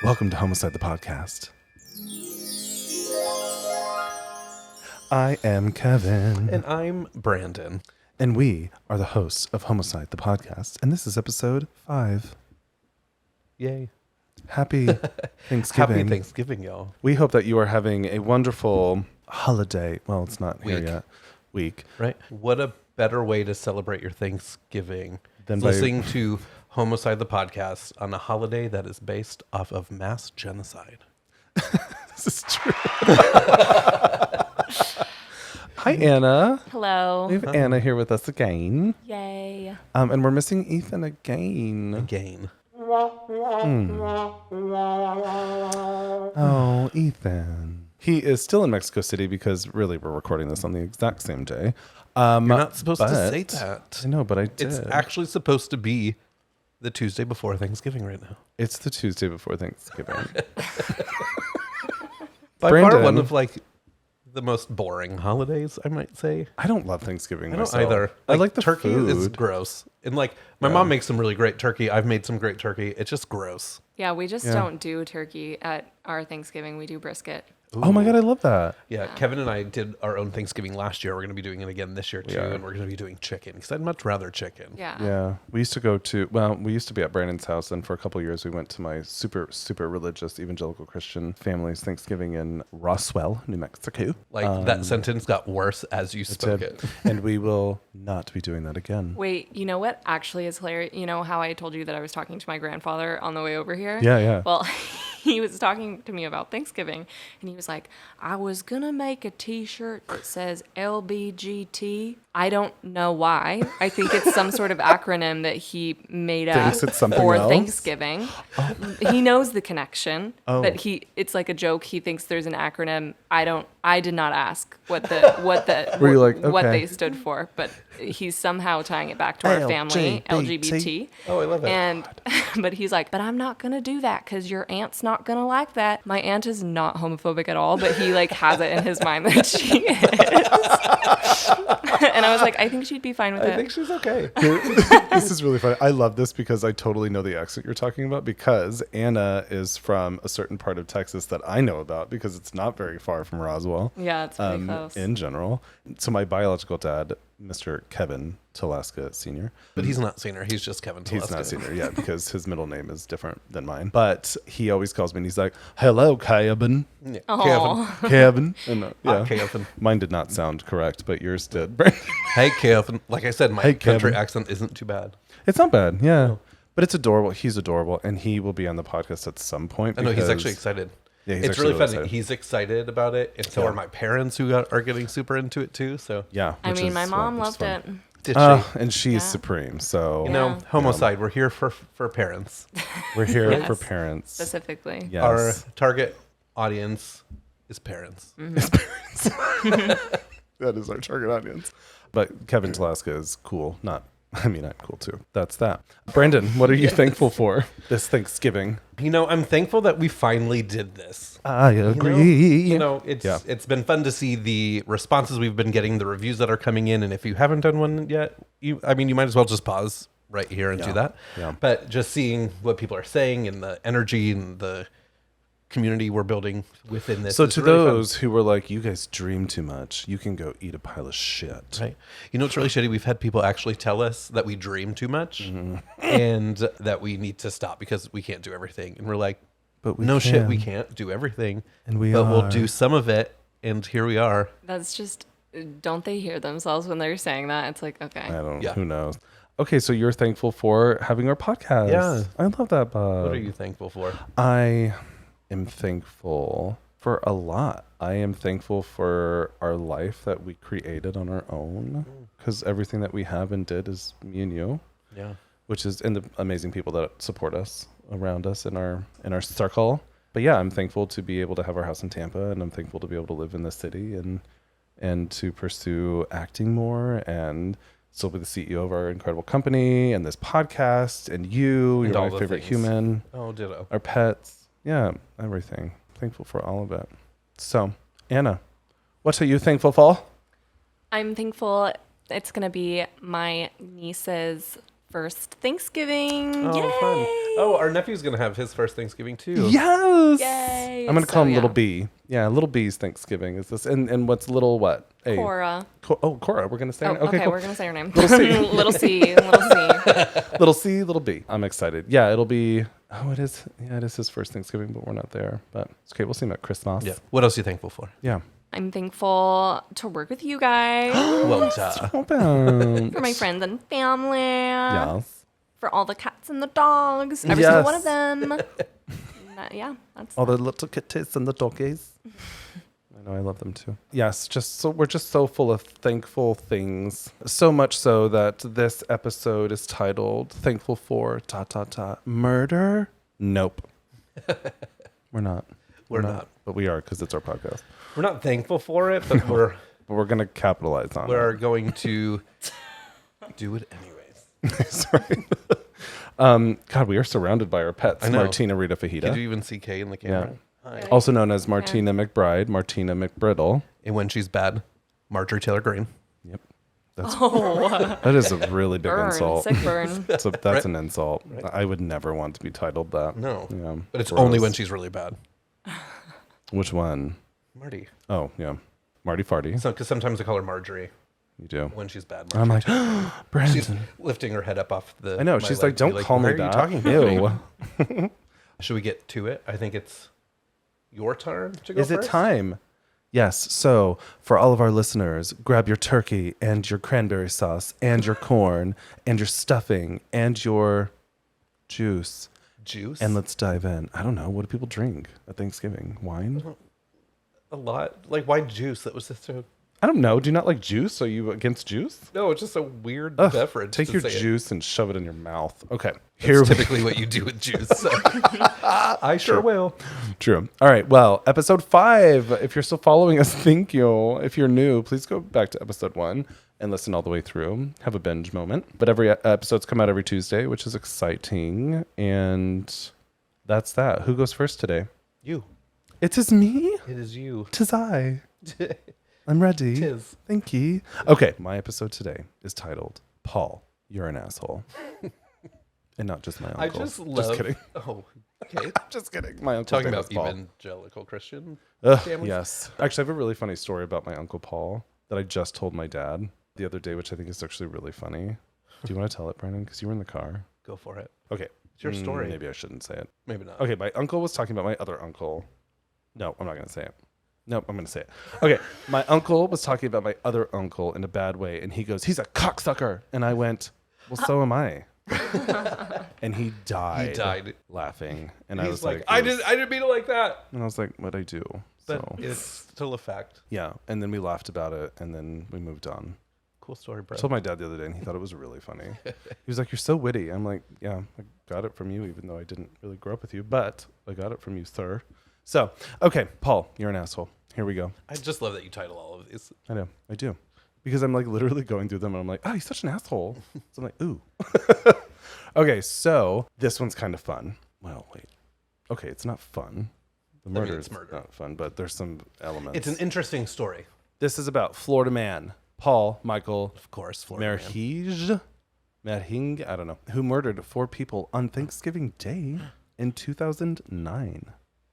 Welcome to Homocide, the podcast. I am Kevin. And I'm Brandon. And we are the hosts of Homocide, the podcast. And this is episode 5. Yay. Happy Thanksgiving. Happy Thanksgiving, y'all. We hope that you are having a wonderful holiday. Well, it's not here yet. Week. Right? What a better way to celebrate your Thanksgiving Than than listening to Homocide, the podcast, on a holiday that is based off of mass genocide. This is true. Hi, Anna. Hello. We have Anna here with us again. Yay. And we're missing Ethan again. Again. Oh, Ethan. He is still in Mexico City because really we're recording this on the exact same day. You're not supposed to say that. I know, but I did. It's actually supposed to be the Tuesday before Thanksgiving right now. It's the Tuesday before Thanksgiving. By Brandon. far one of the most boring holidays, I might say. I don't love Thanksgiving I don't myself. either. I like the turkey food. is gross. And my mom makes some really great turkey. I've made some great turkey. It's just gross. Yeah, we just don't do turkey at our Thanksgiving. We do brisket. Oh my God, I love that. Yeah, Kevin and I did our own Thanksgiving last year. We're going to be doing it again this year too, and we're going to be doing chicken because I'd much rather chicken. Yeah. Yeah. We used to be at Brandon's house, and for a couple of years we went to my super, super religious evangelical Christian family's Thanksgiving in Roswell, New Mexico. That sentence got worse as you spoke it. And we will not be doing that again. Wait, you know what actually is hilarious? You know how I told you that I was talking to my grandfather on the way over here? Yeah. Well, he was talking to me about Thanksgiving, and he was like, I was going to make a t-shirt that says LBGT. I don't know why. I think it's some sort of acronym that he made up Thinks it's something for else? Thanksgiving. He knows the connection, but it's like a joke. He thinks there's an acronym. I did not ask what Were you like, what okay. they stood for, but he's somehow tying it back to our family, LGBT. Oh, I love it. And but he's like, but I'm not gonna do that because your aunt's not gonna like that. My aunt is not homophobic at all, but he has it in his mind that she is. And I was like, I think she'd be fine with it. I think she's okay. This is really funny. I love this because I totally know the accent you're talking about because Anna is from a certain part of Texas that I know about because it's not very far from Roswell. Yeah, it's pretty close. In general. So my biological dad, Mr. Kevin Talaska Sr. But he's not senior. He's just Kevin Talaska. He's not senior yet because his middle name is different than mine. But he always calls me and he's like, hello, Kevin. Yeah. Aw. Kevin. And, Kevin. Mine did not sound correct, but yours did. Hey, Kevin. Like I said, my Hey, country Kevin. accent isn't too bad. It's not bad, yeah. No. But it's adorable. He's adorable, and he will be on the podcast at some point. I know he's actually excited. Yeah, it's really funny. He's excited about it, and so are my parents, who are getting super into it too. So yeah, I mean, my mom loved it. did she? And she's supreme. So You know, Homocide. We're here for parents. we're here Yes. for parents Specifically. Yes. Our target audience is parents. That is our target audience. But Kevin Talaska is cool. I'm cool too. That's that. Brandon, what are you thankful for this Thanksgiving? You know, I'm thankful that we finally did this. I agree. It's been fun to see the responses we've been getting, the reviews that are coming in, and if you haven't done one yet, you might as well just pause right here and do that. Yeah. But just seeing what people are saying and the energy and the community we're building within this. So is to really those who were like, you guys dream too much, you can go eat a pile of shit. Right. You know, it's really shitty. We've had people actually tell us that we dream too much and that we need to stop because we can't do everything. And we're like, But shit, we can't do everything. And we'll do some of it. And here we are. That's just, don't they hear themselves when they're saying that? It's like, okay. Who knows? Okay, so you're thankful for having our podcast. Yeah. I love that, Bob. What are you thankful for? I am thankful for a lot. I am thankful for our life that we created on our own because everything that we have and did is me and you. Yeah. Which is, and the amazing people that support us around us in our circle. But yeah, I'm thankful to be able to have our house in Tampa, and I'm thankful to be able to live in the city and to pursue acting more and still be the CEO of our incredible company and this podcast and you're my favorite human. Oh, ditto. Our pets. Yeah, everything. Thankful for all of it. So, Anna, what are you thankful for? I'm thankful it's going to be my niece's first Thanksgiving. Oh, Yay! fun. Oh, our nephew's going to have his first Thanksgiving too. Yes. Yay! I'm gonna call him Little yeah. B. Yeah, Little B's Thanksgiving is this, and what's little what? A. Cora. Cora. We're gonna say. Oh, her name? okay, cool. we're gonna say her name. Little C. Little C. Little C. Little C, Little B. I'm excited. Yeah, it'll be. Oh, it is. Yeah, it is his first Thanksgiving, but we're not there. But it's okay. We'll see him at Christmas. Yeah. What else are you thankful for? Yeah. I'm thankful to work with you guys, Well, duh. Open. for my friends and family, Yes. for all the cats and the dogs, every single one of Yes. them. Yeah, that's All the little kitties and the doggies. I know, I love them too. Yes, we're just so full of thankful things. So much so that this episode is titled "Thankful for Murder." Nope. We're not. We're not. But we are because it's our podcast. We're not thankful for it, but we're But we're gonna capitalize on we're going to do it anyways. Sorry. God, we are surrounded by our pets. I know. Martina Rita Fajita, Did you even see Kay in the camera? Hi. also known as Martina McBride, Martina McBriddle. And when she's bad, Marjorie Taylor Greene. Yep. That's, oh, that is a really big burn, insult. sick burn. So that's an insult. I would never want to be titled that. No. Yeah, But it's gross. only when she's really bad. Which one? Marty. Oh, yeah. Marty Farty. So, because sometimes I call her Marjorie You do. when she's bad. I'm Marjorie. like, Brandon. She's lifting her head up off the. I know. my She's leg like, to be don't call "Why me are you that. talking to me?" Ew. Should we get to it? I think it's your turn to go Is it first. time? Yes. So, for all of our listeners, grab your turkey and your cranberry sauce and your corn and your stuffing and your juice. Juice. And let's dive in. I don't know. What do people drink at Thanksgiving? Wine? A lot. Like, why juice? That was just a. I don't know. Do you not like juice? Are you against juice? No, it's just a weird Ugh, beverage. Take to your say it. juice and shove it in your mouth. Okay. It's typically what you do with juice. So. I sure will. True. All right. Well, episode 5. If you're still following us, thank you. If you're new, please go back to episode 1 and listen all the way through. Have a binge moment. But every episodes come out every Tuesday, which is exciting. And that's that. Who goes first today? You. It is me. It is you. 'Tis I. I'm ready. Tis. Thank you. Okay. My episode today is titled Paul, You're an Asshole. And not just my uncle. I just love. Just kidding. Oh, okay. I'm just kidding. My uncle Talking about Paul. evangelical Christian. Ugh, families. yes. Actually, I have a really funny story about my Uncle Paul that I just told my dad the other day, which I think is actually really funny. Do you want to tell it, Brandon? Because you were in the car. Go for it. Okay. It's your story. Maybe I shouldn't say it. Maybe not. Okay, my uncle was talking about my other uncle. No, I'm not going to say it. Nope, I'm going to say it. Okay, my uncle was talking about my other uncle in a bad way, and he goes, he's a cocksucker. And I went, well, so am I. And he died. He died. Laughing. And I He's was like, like, I didn't mean it like that. And I was like, what'd I do? But So, it's still a fact. yeah. And then we laughed about it, and then we moved on. Cool story, bro. I told my dad the other day, and he thought it was really funny. He was like, you're so witty. I'm like, yeah, I got it from you, even though I didn't really grow up with you, but I got it from you, sir. So, okay, Paul, you're an asshole. Here we go. I just love that you title all of these. I know, I do. Because I'm like literally going through them, and I'm like, oh, he's such an asshole. So I'm like, ooh. Okay, so this one's kind of fun. Well, wait. Okay, it's not fun. The mean, murder it's is murder. not fun, but there's some elements. It's an interesting story. This is about Florida man, Paul Michael Of course, Florida man. Merhige, I don't know, who murdered 4 people on Thanksgiving Day in 2009.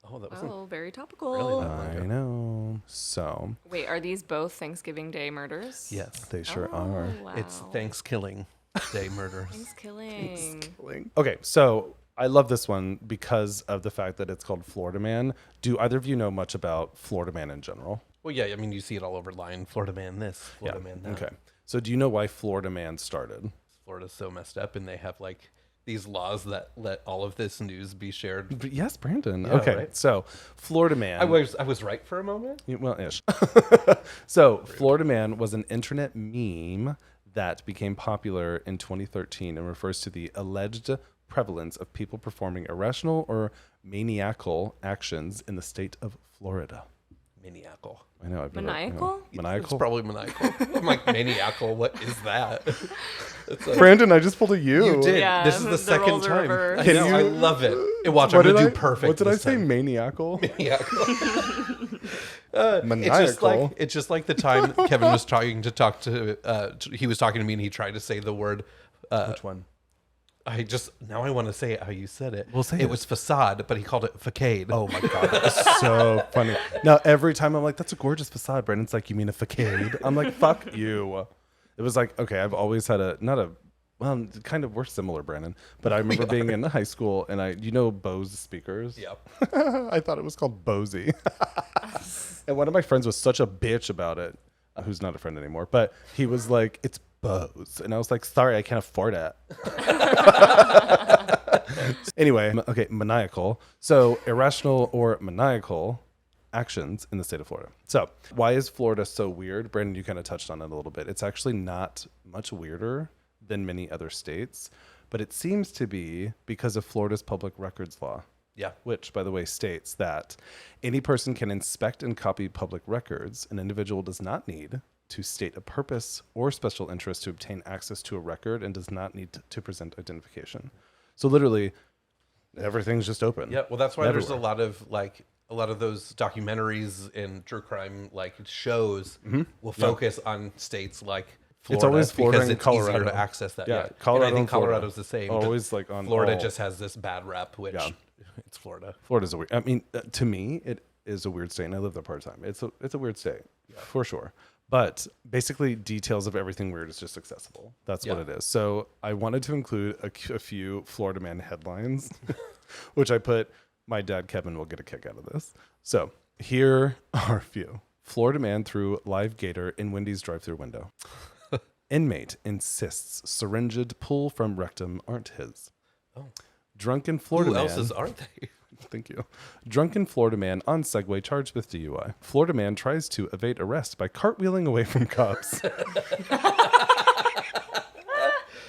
Oh, that wasn't. Oh, very topical. Really I know. So Wait, are these both Thanksgiving Day murders? Yes. they sure Oh, are. wow. It's Thanksgiving Day murders. Thanksgiving. Okay, so I love this one because of the fact that it's called Florida Man. Do either of you know much about Florida Man in general? Well, yeah, I mean, you see it all over line. Florida man this, Florida man that. Okay. So do you know why Florida Man started? Florida's so messed up, and they have like these laws that let all of this news be shared. But yes, Brandon. Yeah, okay. right. So Florida Man. I was right for a moment. Well, ish. So, Florida Man was an internet meme that became popular in 2013 and refers to the alleged prevalence of people performing irrational or maniacal actions in the state of Florida. Maniacal. I know. I've Maniacal? It's Maniacal. probably maniacal. I'm like, maniacal, what is that? It's like, Brandon, I just pulled a U. you did. Yeah, This is the the second roles are time. reversed. I Can know, you- I love it. Watch, What I'm did going I to do perfect. What did I this say? time. Maniacal. Maniacal. Maniacal. It's just like the time Kevin was he was talking to me and he tried to say the word Which one? Now I want to say it how you said it. Well, say it. it. Was facade, but he called it facade. Oh my God, that was so funny. Now, every time I'm like, that's a gorgeous facade. Brandon's like, you mean a facade? I'm like, fuck you. It was like, okay, I've always had well, kind of, we're similar, Brandon. But I remember being in high school and Bose speakers? Yep. I thought it was called Bosey. And one of my friends was such a bitch about it, who's not a friend anymore. But he was like, it's Bose. And I was like, sorry, I can't afford it. Anyway, okay, maniacal. So irrational or maniacal actions in the state of Florida. So why is Florida so weird? Brandon, you kind of touched on it a little bit. It's actually not much weirder than many other states, but it seems to be because of Florida's public records law. Yeah. Which, by the way, states that any person can inspect and copy public records. An individual does not need to state a purpose or special interest to obtain access to a record and does not need to present identification. So literally, everything's just open. Yeah. Well, that's why everywhere. there's a lot of those documentaries and true crime shows will focus on states like Florida. It's always Florida because and it's Colorado easier to access that. Yeah, And Colorado I think and Florida. Colorado's the same. Always like on Florida all- just has this bad rep, which it's Florida. Florida's a weird. I mean, to me, it is a weird state, and I live there part time. It's a weird state for sure. But basically, details of everything weird is just accessible. That's what it is. So I wanted to include a few Florida man headlines, which I put. My dad Kevin will get a kick out of this. So here are a few. Florida man threw live gator in Wendy's drive-thru window. Inmate insists syringed pull from rectum aren't his. Oh. Drunken Florida Who man. else's aren't they? Thank you. Drunken Florida man on Segway charged with DUI. Florida man tries to evade arrest by cartwheeling away from cops.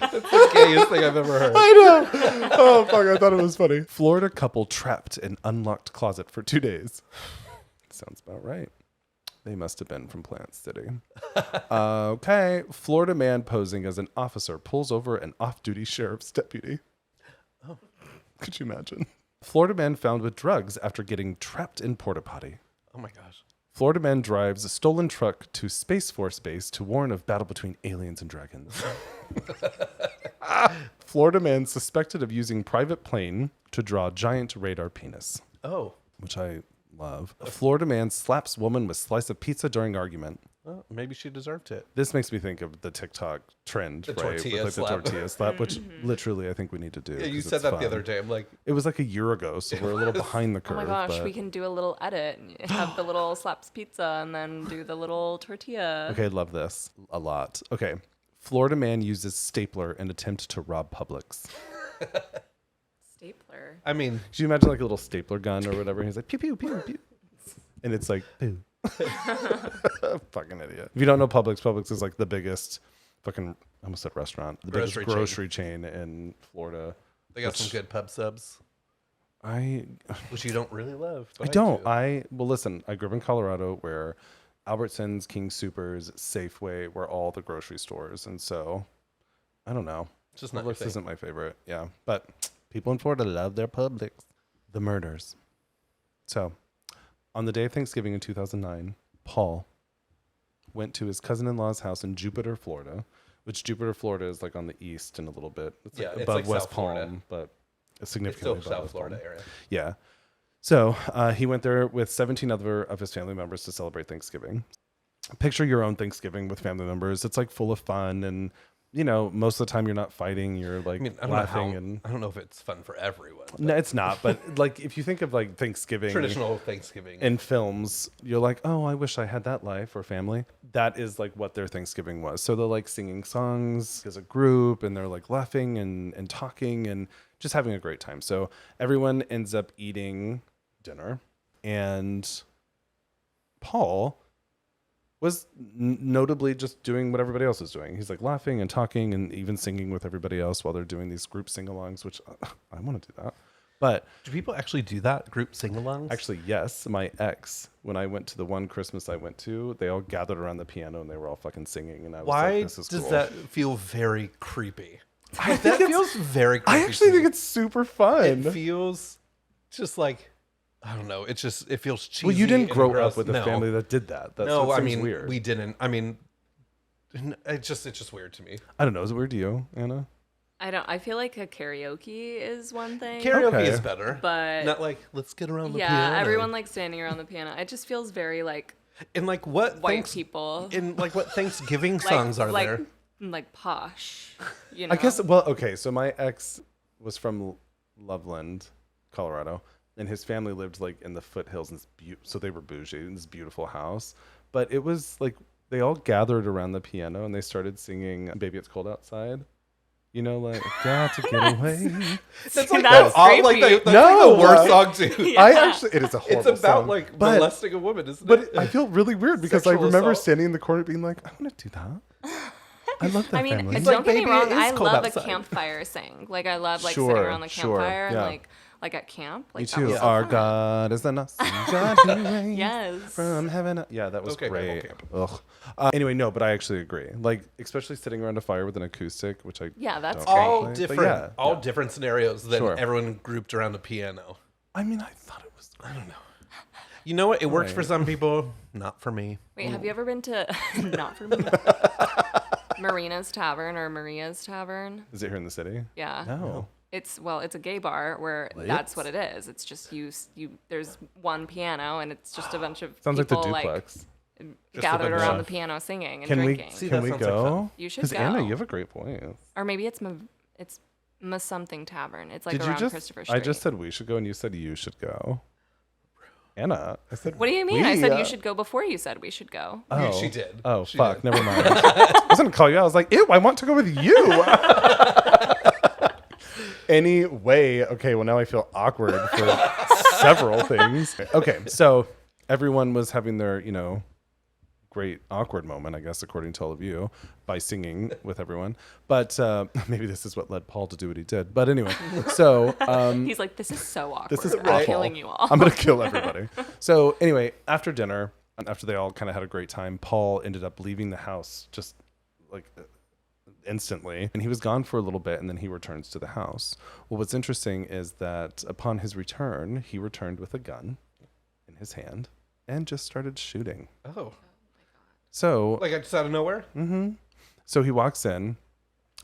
That's the gayest thing I've ever heard. I know. Oh, fuck. I thought it was funny. Florida couple trapped in unlocked closet for 2 days. Sounds about right. They must have been from Plant City. Okay. Florida man posing as an officer pulls over an off-duty sheriff's deputy. Oh. Could you imagine? Florida man found with drugs after getting trapped in porta potty. Oh my gosh. Florida man drives a stolen truck to Space Force base to warn of battle between aliens and dragons. Florida man suspected of using private plane to draw giant radar penis. Oh. Which I love. A Florida man slaps woman with slice of pizza during argument. Well, maybe she deserved it. This makes me think of the TikTok trend, The right? tortilla With like slap. the tortilla slap, which literally I think we need to do. Yeah, you 'cause said it's that fun. the other day. I'm like, It was like a year ago, so we're a little behind the Oh curve. my gosh, but... we can do a little edit. Have the little slaps pizza and then do the little tortilla. Okay, love this a lot. Okay, Florida man uses stapler in attempt to rob Publix. Stapler. I mean, Could you imagine like a little stapler gun or whatever? He's like pew pew pew pew, and it's like pew. Fucking idiot. If you don't know Publix is like the biggest fucking, I almost said restaurant, the biggest Grocery grocery chain in Florida. they got some good pub subs, I which you don't really love. But don't. do. Well, listen, I grew up in Colorado where Albertsons, King Supers, Safeway were all the grocery stores. And so, I don't know. It's just not your Publix thing. isn't my favorite. Yeah. But people in Florida love their Publix. The murders. So, on the day of Thanksgiving in 2009, Paul went to his cousin-in-law's house in Jupiter, Florida, which Jupiter, Florida is like on the east and a little bit. It's Yeah, like it's above like West South Palm, Florida. but It's significantly still above South West Florida Palm. area. Yeah. So he went there with 17 other of his family members to celebrate Thanksgiving. Picture your own Thanksgiving with family members. It's like full of fun, and most of the time you're not fighting. You're like I mean, I don't laughing, know and I don't know if it's fun for everyone. but no, it's not. But like if you think of like Thanksgiving traditional Thanksgiving. in films, you're like, oh, I wish I had that life or family. That is like what their Thanksgiving was. So they're like singing songs as a group, and they're like laughing and talking and just having a great time. So everyone ends up eating dinner, and Paul was notably just doing what everybody else is doing. He's like laughing and talking and even singing with everybody else while they're doing these group sing-alongs, which I want to do that. But Do people actually do that? Group sing-alongs? actually, yes, my ex, when I went to the one Christmas I went to, they all gathered around the piano and they were all fucking singing. And I was Why like, this is does cool. that feel very creepy? I That think it's- feels very creepy. I actually to think me. it's super fun. It feels just like, I don't know. It feels cheesy. Well, you didn't and grow gross. up with a No. family that did that. That's No, what I seems mean, weird. we didn't. I mean, it's just weird to me. I don't know. Is it weird to you, Anna? I feel like a karaoke is one thing. Karaoke Okay. is better, But not like let's get around the yeah, piano. everyone like standing around the piano. It just feels very like And like what white people. in like what Thanksgiving Like, songs are like, there? like posh. You know? I guess, well, okay, so my ex was from Loveland, Colorado, and his family lived like in the foothills, and so they were bougie in this beautiful house. But it was like they all gathered around the piano and they started singing "Baby It's Cold Outside." You know, like got to get away. That's like That's all, like creepy. that's No, like the worst song too. Yeah. I actually, it is a horrible It's about song, like but, molesting a woman, isn't but it? I feel really weird because I Sexual remember assault. standing in the corner being like, I want to do that. I love that I mean, family. It's don't like, get me baby, wrong. it is I cold love outside. a campfire sing. Like I love like Sure, sitting around the sure, campfire yeah. and like at camp. Like Me that too. was so Our fun. God is an awesome God who reigns Yes. from heaven. Yeah, that was Okay, great. Bible camp. Ugh. Anyway, no, but I actually agree. Like, especially sitting around a fire with an acoustic, which I Yeah, that's don't great. all play, but different, yeah, all yeah. different scenarios than Sure. everyone grouped around a piano. I mean, I thought it was. I don't know. You know what? It works for Right. some people, not for me. Wait, have you ever been to not for me? Marina's Tavern or Maria's Tavern? Is it here in the city? Yeah. No. It's a gay bar where that's what it is. It's just you. There's one piano and it's just a bunch of Sounds like the people duplex. gathered bunch around of- the piano singing and Can drinking. we? See, Can that we sounds like go? fun. You should 'Cause go. Anna, you have a great point. Or maybe it's Ma something Tavern. It's like Did you around just? Christopher Street. I just said we should go, and you said you should go. Anna, I said. What do you mean? we, I said you should go before you said we should go. Oh, She did. Oh, She fuck. did. Never mind. I was going to call you out. I was like, ew, I want to go with you. Anyway, okay, well, now I feel awkward for several things. Okay, so everyone was having their, great awkward moment, I guess, according to all of you, by singing with everyone. But maybe this is what led Paul to do what he did. But anyway, so He's like, this is so awkward. this is I'm awful. killing you all. I'm going to kill everybody. So anyway, after dinner, after they all kind of had a great time, Paul ended up leaving the house just like instantly. And he was gone for a little bit and then he returns to the house. Well, what's interesting is that upon his return, he returned with a gun in his hand and just started shooting. Oh, So, like I just out of nowhere? so he walks in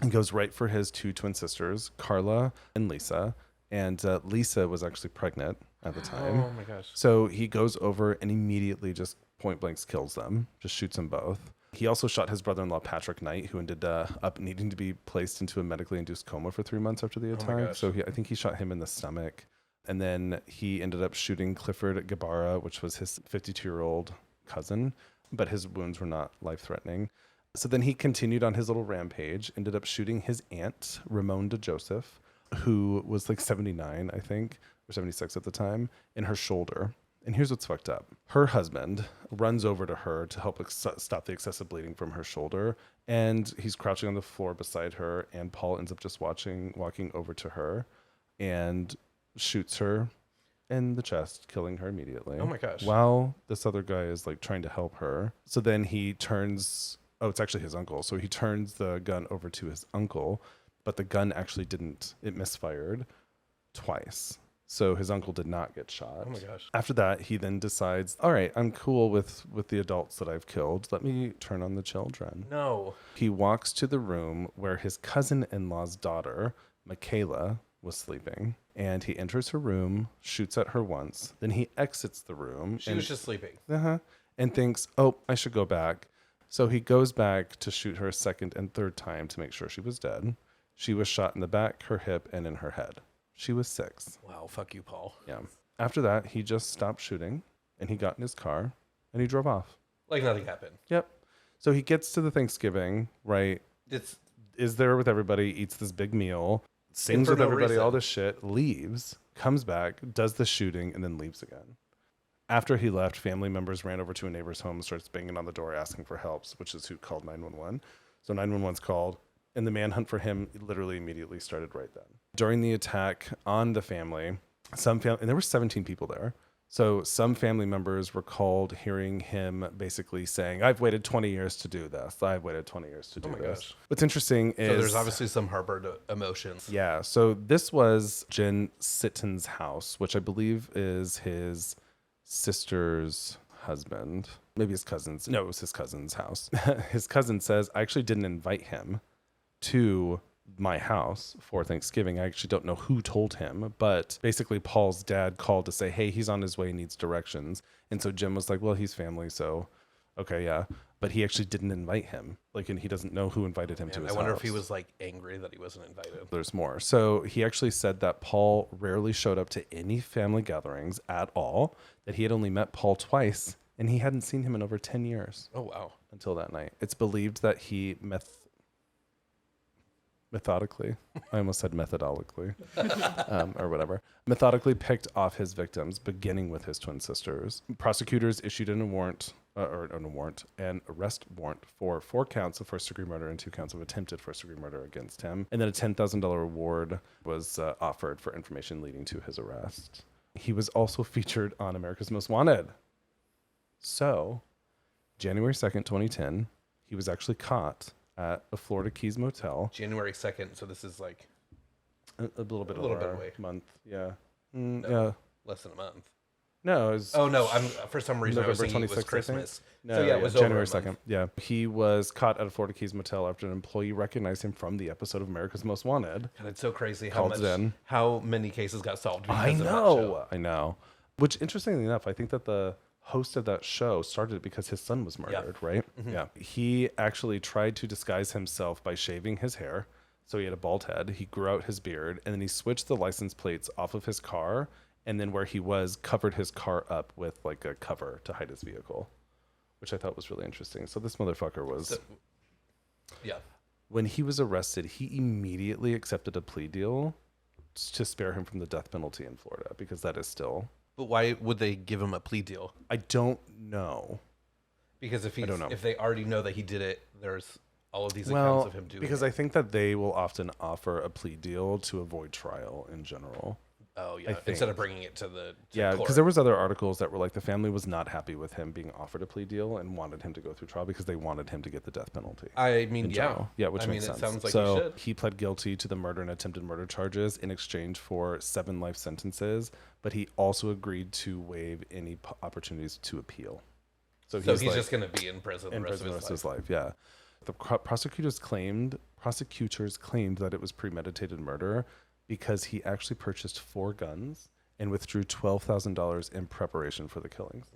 and goes right for his two twin sisters, Carla and Lisa. And Lisa was actually pregnant at the time. Oh my gosh. So he goes over and immediately just point blank kills them, just shoots them both. He also shot his brother-in-law, Patrick Knight, who ended up needing to be placed into a medically induced coma for 3 months after the attack. gosh. So I think he shot him in the stomach. And then he ended up shooting Clifford Gabarra, which was his 52-year-old cousin, but his wounds were not life-threatening. So then he continued on his little rampage, ended up shooting his aunt, Ramon DeJoseph, who was like 79, I think, or 76 at the time, in her shoulder. And here's what's fucked up. Her husband runs over to her to help stop the excessive bleeding from her shoulder. And he's crouching on the floor beside her. And Paul ends up just walking over to her and shoots her in the chest, killing her immediately. Oh my gosh. While this other guy is like trying to help her. So then he turns, it's actually his uncle. So he turns the gun over to his uncle, but the gun actually it misfired twice. So his uncle did not get shot. Oh my gosh. After that, he then decides, all right, I'm cool with the adults that I've killed. Let me turn on the children. No. He walks to the room where his cousin-in-law's daughter, Michaela, was sleeping. And he enters her room, shoots at her once. Then he exits the room. She was just sleeping. And thinks, oh, I should go back. So he goes back to shoot her a second and third time to make sure she was dead. She was shot in the back, her hip, and in her head. She was 6. Wow, fuck you, Paul. Yeah. After that, he just stopped shooting and he got in his car and he drove off. Like nothing happened. Yep. So he gets to the Thanksgiving, right? Is there with everybody, eats this big meal, sings for with no everybody, all reason. this shit, leaves, comes back, does the shooting, and then leaves again. After he left, family members ran over to a neighbor's home and starts banging on the door asking for help, which is who called 911. So 911's called, and the manhunt for him literally immediately started right then. During the attack on the family, and there were 17 people there. So some family members were called hearing him basically saying, I've waited 20 years to do this. I've waited 20 years to do my this. gosh. What's interesting is... So there's obviously some harbored emotions. Yeah, so this was Jen Sitton's house, which I believe is his sister's husband. Maybe his cousin's. No, it was his cousin's house. His cousin says, I actually didn't invite him to my house for Thanksgiving. I actually don't know who told him, but basically Paul's dad called to say, hey, he's on his way, needs directions. And so Jim was like, well, he's family, so okay, yeah. But he actually didn't invite him. Like, and he doesn't know who invited him to his house. I wonder if he was like angry that he wasn't invited. There's more. So he actually said that Paul rarely showed up to any family gatherings at all, that he had only met Paul twice, and he hadn't seen him in over 10 years. Oh, wow. Until that night. It's believed that he methodically, I almost said methodologically, or whatever, methodically picked off his victims, beginning with his twin sisters. Prosecutors issued an arrest warrant for 4 counts of first-degree murder and 2 counts of attempted first-degree murder against him. And then a $10,000 reward was offered for information leading to his arrest. He was also featured on America's Most Wanted. So, January 2nd, 2010, he was actually caught at a Florida Keys motel. January 2nd, so this is like a little bit away. Month, yeah. No, less than a month. No, it was... Oh, no, for some reason November I was thinking it was 26th, Christmas. No, so, yeah, it was January over a 2nd. month. Yeah. He was caught at a Florida Keys motel after an employee recognized him from the episode of America's Most Wanted. God, it's so crazy how many cases got solved because of that show. I know. Which, interestingly enough, I think that the host of that show started it because his son was murdered, right? Mm-hmm. Yeah. He actually tried to disguise himself by shaving his hair. So he had a bald head. He grew out his beard, and then he switched the license plates off of his car, and then where he was, covered his car up with like a cover to hide his vehicle, which I thought was really interesting. So this motherfucker was... When he was arrested, he immediately accepted a plea deal to spare him from the death penalty in Florida, because that is still... But why would they give him a plea deal? I don't know. Because if they already know that he did it, there's all of these accounts of him doing it. Because I think that they will often offer a plea deal to avoid trial in general. Oh, yeah. Instead of bringing it to the court. Because there was other articles that were like the family was not happy with him being offered a plea deal and wanted him to go through trial because they wanted him to get the death penalty. I mean, Yeah, which makes sense. It sounds like so he should. He pled guilty to the murder and attempted murder charges in exchange for 7 life sentences, but he also agreed to waive any opportunities to appeal. So he's like, just going to be in prison the rest of his life. Yeah. The prosecutors claimed that it was premeditated murder because he actually purchased 4 guns and withdrew $12,000 in preparation for the killings.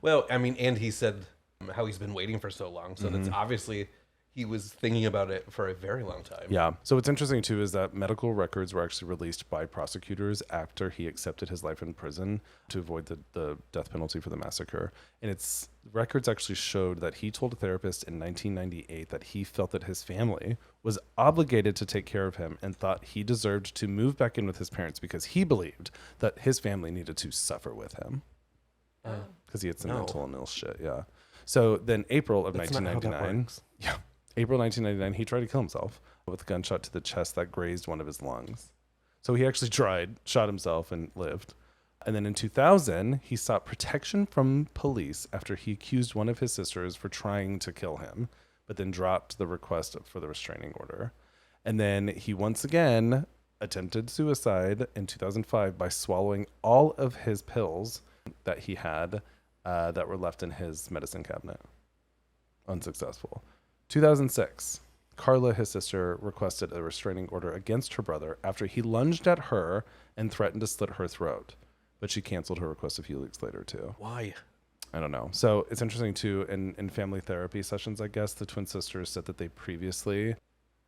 Well, I mean, and he said how he's been waiting for so long. So that's obviously he was thinking about it for a very long time. Yeah. So what's interesting too is that medical records were actually released by prosecutors after he accepted his life in prison to avoid the death penalty for the massacre. And its records actually showed that he told a therapist in 1998 that he felt that his family was obligated to take care of him and thought he deserved to move back in with his parents because he believed that his family needed to suffer with him. Because he had some mental illness shit, yeah. So then April of 1999... Yeah. April 1999, he tried to kill himself with a gunshot to the chest that grazed one of his lungs. So he actually shot himself, and lived. And then in 2000, he sought protection from police after he accused one of his sisters for trying to kill him, but then dropped the request for the restraining order. And then he once again attempted suicide in 2005 by swallowing all of his pills that he had that were left in his medicine cabinet. Unsuccessful. 2006, Carla, his sister, requested a restraining order against her brother after he lunged at her and threatened to slit her throat. But she canceled her request a few weeks later, too. Why? I don't know. So it's interesting, too, in family therapy sessions, I guess, the twin sisters said that they previously...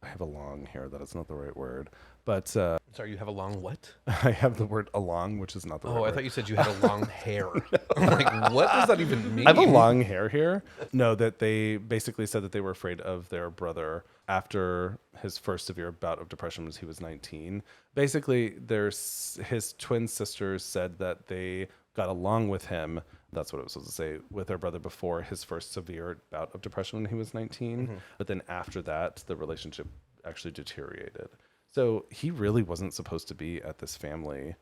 I have a long hair. That is not the right word. But... Sorry, you have a long what? I have the word along, which is not the right word. Oh, I thought you said you had a long hair. I'm like, what does that even mean? I have a long hair here. No, that they basically said that they were afraid of their brother after his first severe bout of depression when he was 19. Basically, his twin sisters said that they got along with him. That's what it was supposed to say, with their brother before his first severe bout of depression when he was 19. But then after that, the relationship actually deteriorated. So he really wasn't supposed to be at this family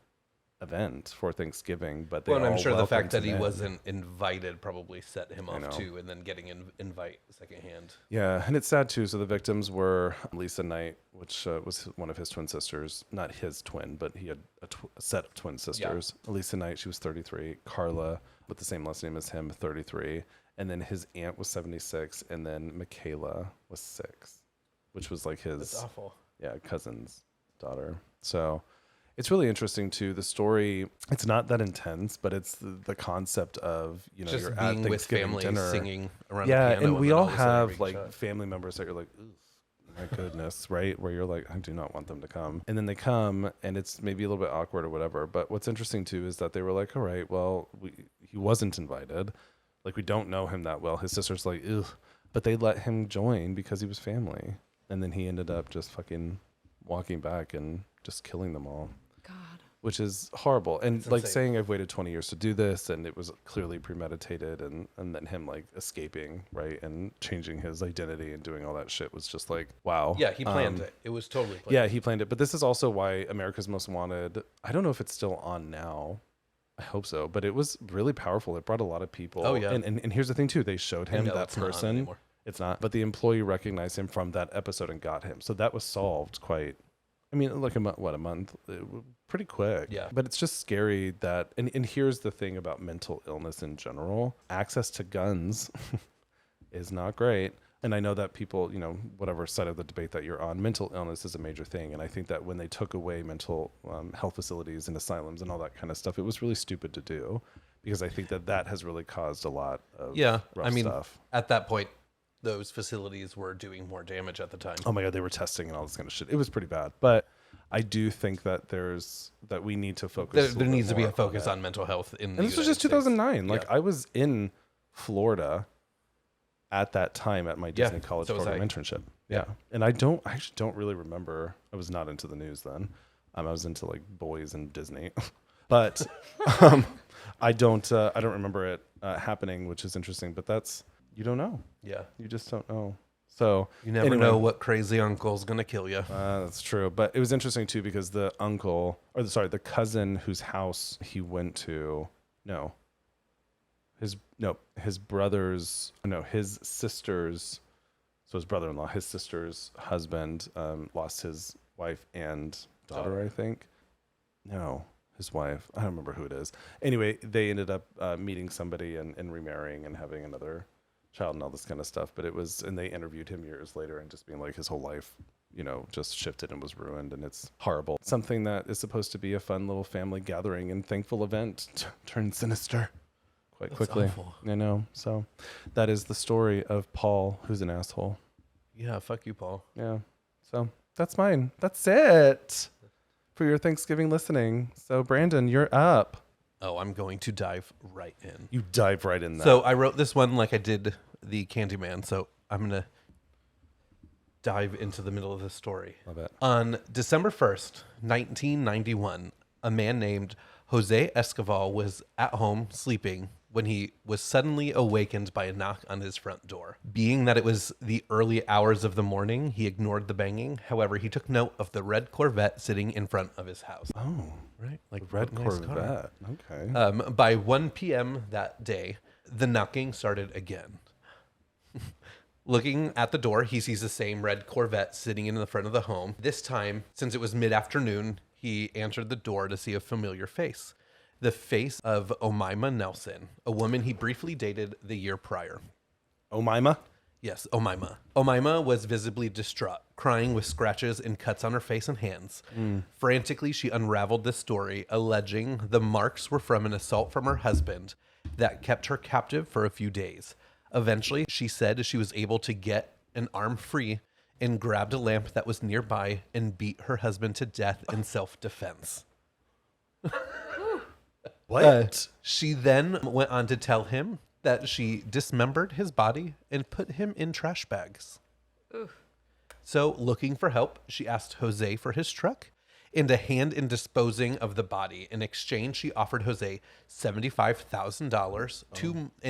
event for Thanksgiving, but they I'm sure the fact that he in. wasn't invited probably set him off too, and then getting an invite secondhand. Yeah, and it's sad too. So the victims were Lisa Knight, which was one of his twin sisters, not his twin, but he had a set of twin sisters. Yeah. Lisa Knight, she was 33. Carla, with the same last name as him, 33. And then his aunt was 76, and then Michaela was 6, which was like his... That's awful. cousin's daughter. So it's really interesting too. The story, it's not that intense, but it's the concept of, Just you're being at with Thanksgiving family, dinner. singing around Yeah, the piano. and we then all of a sudden have being like shot. family members that you're like, "Ugh, my goodness," right? Where you're like, I do not want them to come. And then they come and it's maybe a little bit awkward or whatever. But what's interesting too is that they were like, all right, well, he wasn't invited. Like, we don't know him that well. His sister's like, ugh. But they let him join because he was family. And then he ended up just fucking walking back and just killing them all. God. Which is horrible. And It's like insane. saying I've waited 20 years to do this, and it was clearly premeditated, and then him like escaping, right, and changing his identity and doing all that shit was just like, wow. Yeah, he planned it. It was totally planned. Yeah, he planned it. But this is also why America's Most Wanted, I don't know if it's still on now. I hope so. But it was really powerful. It brought a lot of people. Oh, yeah. And here's the thing too. They showed him no, that it's not on person. anymore. It's not. But the employee recognized him from that episode and got him. So that was solved quite, I mean, like a month? Pretty quick. Yeah. But it's just scary that, and here's the thing about mental illness in general. Access to guns is not great. And I know that people, whatever side of the debate that you're on, mental illness is a major thing. And I think that when they took away mental health facilities and asylums and all that kind of stuff, it was really stupid to do, because I think that has really caused a lot of rough stuff. At that point, those facilities were doing more damage at the time. Oh my God, they were testing and all this kind of shit. It was pretty bad. But I do think that we need to focus. There needs to be a more focus that. on mental health in the And this was just United States. 2009. Like, Yeah. I was in Florida at that time at my Disney College so was program I. internship. Yeah. And I actually don't really remember. I was not into the news then. I was into like boys and Disney, but I don't remember it happening, which is interesting. But you don't know. Yeah. You just don't know. So You never know what crazy uncle's going to kill you. That's true. But it was interesting too, because the cousin whose house he went to, his sister's, so his brother-in-law, his sister's husband lost his wife and daughter, I think. No, his wife. I don't remember who it is. Anyway, they ended up meeting somebody and remarrying and having another child and all this kind of stuff. But and they interviewed him years later and just being like, his whole life, just shifted and was ruined, and it's horrible. Something that is supposed to be a fun little family gathering and thankful event turned sinister quite quickly. Awful. I know. So that is the story of Paul, who's an asshole. Yeah, fuck you, Paul. Yeah. So that's mine. That's it for your Thanksgiving listening. So Brandon, you're up. Oh, I'm going to dive right in. You dive right in that. So I wrote this one like I did the Candyman. So I'm going to dive into the middle of the story. Love it. On December 1st, 1991, a man named Jose Escoval was at home sleeping when he was suddenly awakened by a knock on his front door. Being that it was the early hours of the morning, he ignored the banging. However, he took note of the red Corvette sitting in front of his house. Oh, Right? Like red nice car. Corvette. Okay. By 1 p.m. that day, the knocking started again. Looking at the door, he sees the same red Corvette sitting in the front of the home. This time, since it was mid-afternoon, he answered the door to see a familiar face. The face of Omaima Nelson, a woman he briefly dated the year prior. Omaima? Yes, Omaima. Omaima was visibly distraught, crying with scratches and cuts on her face and hands. Frantically, she unraveled the story, alleging the marks were from an assault from her husband that kept her captive for a few days. Eventually, she said she was able to get an arm free and grabbed a lamp that was nearby and beat her husband to death in self-defense. What? She then went on to tell him that she dismembered his body and put him in trash bags. Oof. So, looking for help, she asked Jose for his truck and a hand in disposing of the body. In exchange, she offered Jose $75,000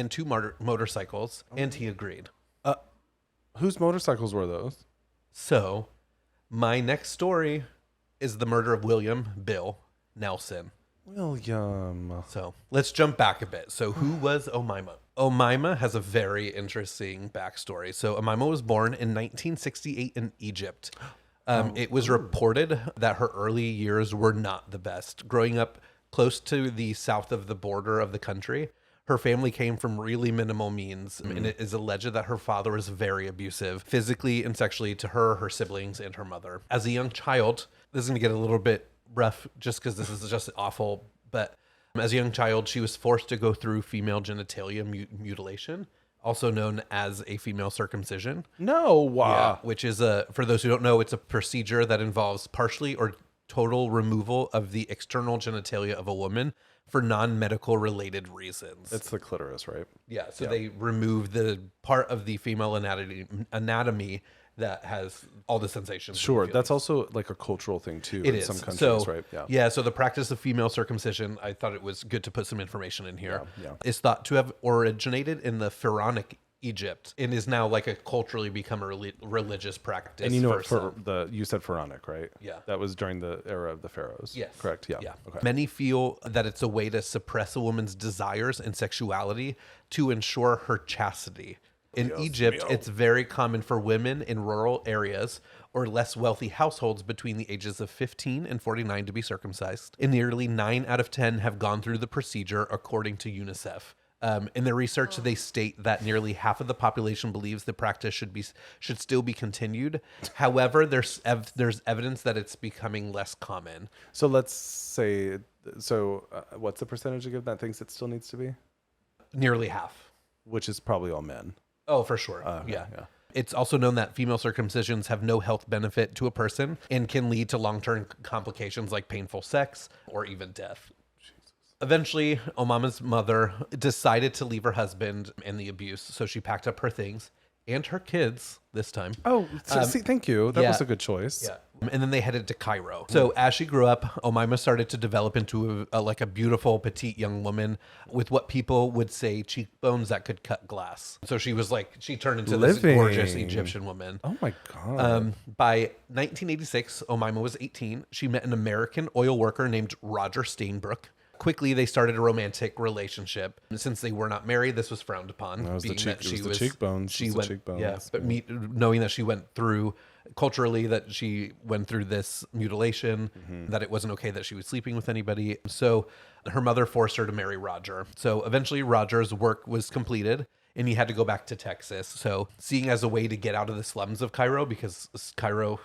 two motorcycles, and he agreed. Whose motorcycles were those? So, my next story is the murder of William Bill Nelson. William. So let's jump back a bit. So who was Omaima? Omaima has a very interesting backstory. So Omaima was born in 1968 in Egypt. It was reported that her early years were not the best. Growing up close to the south of the border of the country, Her family came from really minimal means, and it is alleged that her father was very abusive, physically and sexually, to her, her siblings, and her mother. As a young child, this is going to get a little bit rough just because this is just awful, but as a young child, she was forced to go through female genitalia mutilation, also known as a female circumcision. No. Yeah, which is for those who don't know, it's a procedure that involves partially or total removal of the external genitalia of a woman for non-medical related reasons. It's the clitoris, right? Yeah, so they remove the part of the female anatomy that has all the sensations. Sure, that's also like a cultural thing too It in is. some countries, So, right? Yeah, so the practice of female circumcision, I thought it was good to put some information in here. Yeah. Is thought to have originated in the Pharaonic Egypt and is now like a culturally become a religious practice. And you know, for you said pharaonic, right? Yeah. That was during the era of the pharaohs. Yes. Correct. Yeah. Yeah. Okay. Many feel that it's a way to suppress a woman's desires and sexuality to ensure her chastity. In Egypt, it's very common for women in rural areas or less wealthy households between the ages of 15 and 49 to be circumcised. And nearly 9 out of 10 have gone through the procedure, according to UNICEF. In their research, they state that nearly half of the population believes the practice should still be continued. However, there's evidence that it's becoming less common. So let's say, what's the percentage of that thinks it still needs to be? Nearly half. Which is probably all men. Oh, for sure. Yeah. It's also known that female circumcisions have no health benefit to a person and can lead to long-term complications like painful sex or even death. Eventually, Omaima's mother decided to leave her husband and the abuse, so she packed up her things and her kids this time. Oh, thank you. That was a good choice. Yeah. And then they headed to Cairo. So as she grew up, Omaima started to develop into a beautiful, petite young woman with what people would say cheekbones that could cut glass. So she was she turned into this gorgeous Egyptian woman. Oh my God. By 1986, Omaima was 18. She met an American oil worker named Roger Stainbrook. Quickly, they started a romantic relationship. Since they were not married, this was frowned upon. That was the cheekbones. Yeah, but knowing that she went through culturally, that she went through this mutilation, that it wasn't okay that she was sleeping with anybody. So her mother forced her to marry Roger. So eventually, Roger's work was completed, and he had to go back to Texas. So seeing as a way to get out of the slums of Cairo, because Cairo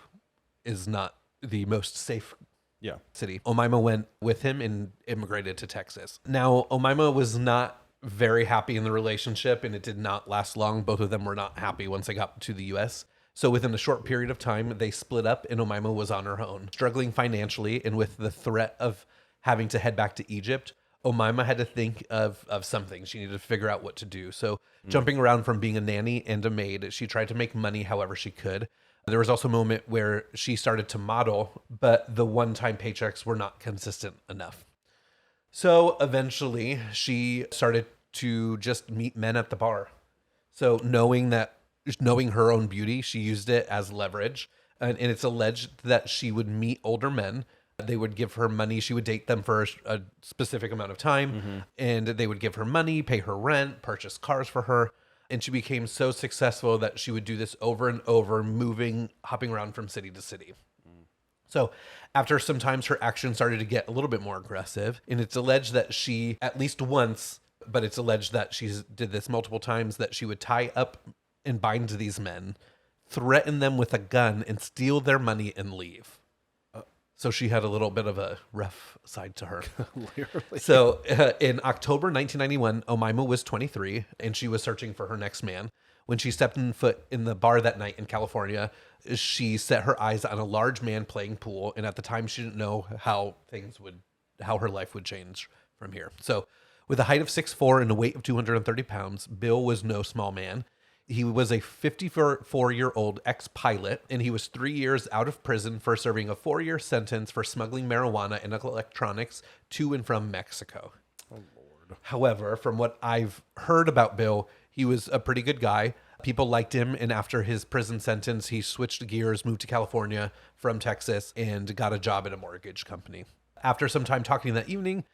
is not the most safe city, Omaima went with him and immigrated to Texas. Now, Omaima was not very happy in the relationship, and it did not last long. Both of them were not happy once they got to the U.S. So within a short period of time, they split up, and Omaima was on her own. Struggling financially, and with the threat of having to head back to Egypt, Omaima had to think of something. She needed to figure out what to do. So jumping around from being a nanny and a maid, she tried to make money however she could. There was also a moment where she started to model, but the one-time paychecks were not consistent enough. So eventually, she started to just meet men at the bar. So knowing her own beauty, she used it as leverage. And it's alleged that she would meet older men. They would give her money. She would date them for a specific amount of time. And they would give her money, pay her rent, purchase cars for her. And she became so successful that she would do this over and over, hopping around from city to city. So after some times, her actions started to get a little bit more aggressive. And it's alleged that she, at least once, but it's alleged that she did this multiple times, that she would tie up and bind these men, threaten them with a gun, and steal their money and leave. So she had a little bit of a rough side to her. Literally. So in October 1991, Omaima was 23, and she was searching for her next man. When she stepped foot in the bar that night in California, she set her eyes on a large man playing pool, and at the time she didn't know how her life would change from here. So with a height of 6'4" and a weight of 230 pounds, Bill was no small man. He was a 54-year-old ex-pilot, and he was 3 years out of prison for serving a 4-year sentence for smuggling marijuana and electronics to and from Mexico. Oh, Lord. However, from what I've heard about Bill, he was a pretty good guy. People liked him, and after his prison sentence, he switched gears, moved to California from Texas, and got a job at a mortgage company. After some time talking that evening,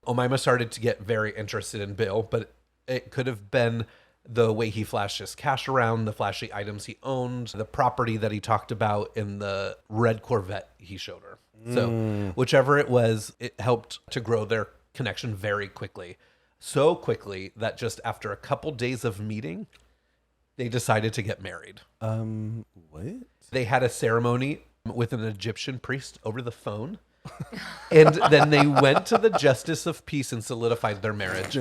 Omaima started to get very interested in Bill, but it could have been the way he flashed his cash around, the flashy items he owned, the property that he talked about, in the red Corvette he showed her. So whichever it was, it helped to grow their connection very quickly. so quickly that just after a couple days of meeting, they decided to get married. What? They had a ceremony with an Egyptian priest over the phone. And then they went to the Justice of Peace and solidified their marriage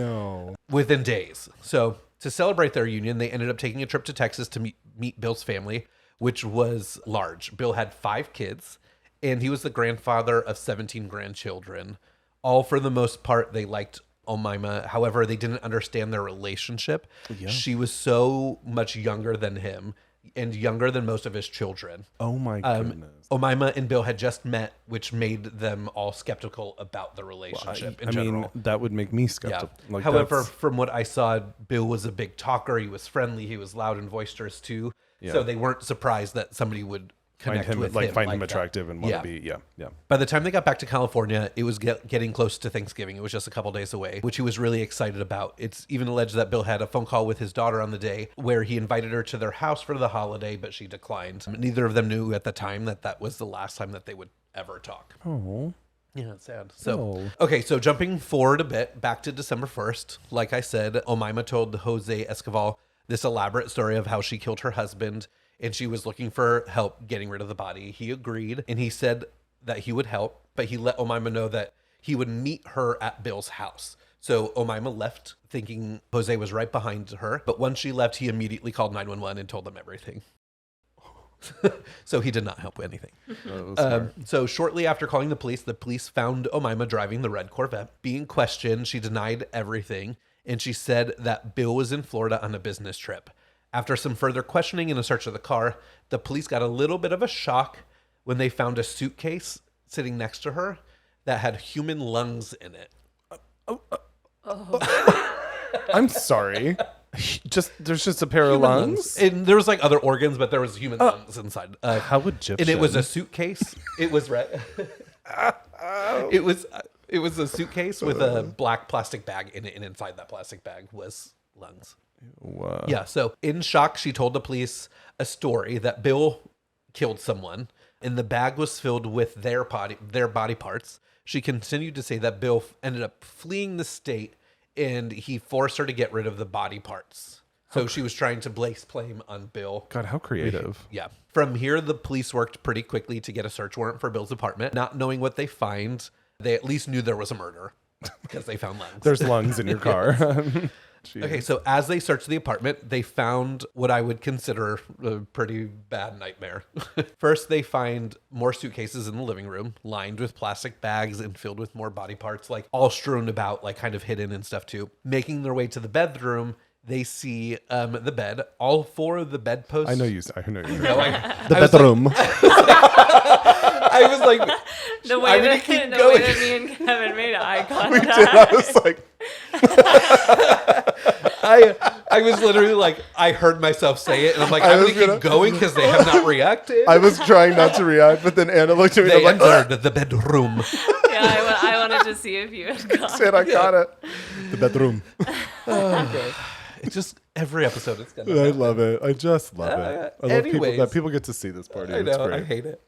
within days. So to celebrate their union, they ended up taking a trip to Texas to meet Bill's family, which was large. Bill had 5 kids, and he was the grandfather of 17 grandchildren. All for the most part, they liked Omaima. However, they didn't understand their relationship. Yeah. She was so much younger than him and younger than most of his children. Oh my goodness. Omaima and Bill had just met, which made them all skeptical about the relationship in general. I mean, that would make me skeptical. Yeah. However, from what I saw, Bill was a big talker. He was friendly. He was loud and boisterous too. Yeah. So they weren't surprised that somebody would connect with him. Find him attractive and want to be, yeah. By the time they got back to California, it was getting close to Thanksgiving. It was just a couple days away, which he was really excited about. It's even alleged that Bill had a phone call with his daughter on the day where he invited her to their house for the holiday, but she declined. Neither of them knew at the time that was the last time that they would ever talk. Oh. Yeah, it's sad. So, okay, so jumping forward a bit, back to December 1st, like I said, Omaima told Jose Escoval this elaborate story of how she killed her husband, and she was looking for help getting rid of the body. He agreed, and he said that he would help, but he let Omaima know that he would meet her at Bill's house. So Omaima left thinking Jose was right behind her, but once she left, he immediately called 911 and told them everything. So he did not help with anything. So shortly after calling the police found Omaima driving the red Corvette. Being questioned, she denied everything, and she said that Bill was in Florida on a business trip. After some further questioning and a search of the car, the police got a little bit of a shock when they found a suitcase sitting next to her that had human lungs in it. I'm sorry. There's just a pair of lungs. And there was like other organs, but there was human lungs inside. How Egyptian? And it was a suitcase. It was red. It was a suitcase with a black plastic bag in it, and inside that plastic bag was lungs. Wow. Yeah, so in shock, she told the police a story that Bill killed someone, and the bag was filled with their body parts. She continued to say that Bill ended up fleeing the state, and he forced her to get rid of the body parts. So she was trying to place blame on Bill. God, how creative. Yeah. From here, the police worked pretty quickly to get a search warrant for Bill's apartment. Not knowing what they find, they at least knew there was a murder because they found lungs. There's lungs in your car. Okay, so as they searched the apartment, they found what I would consider a pretty bad nightmare. First, they find more suitcases in the living room, lined with plastic bags and filled with more body parts, like all strewn about, like kind of hidden and stuff too. Making their way to the bedroom, they see the bed. All 4 of the bedposts. I know you. The bedroom. I was like, the way that me and Kevin made eye contact. We did. I was like, I was literally like, I heard myself say it, and I'm like, I'm going to keep going because they have not reacted. I was trying not to react, but then Anna looked at me and I'm like, entered the bedroom. Yeah, I wanted to see if you had got said I got it. The bedroom. Okay. It's just every episode it's going to I love it. I just love it. I love people get to see this party. I know, I hate it.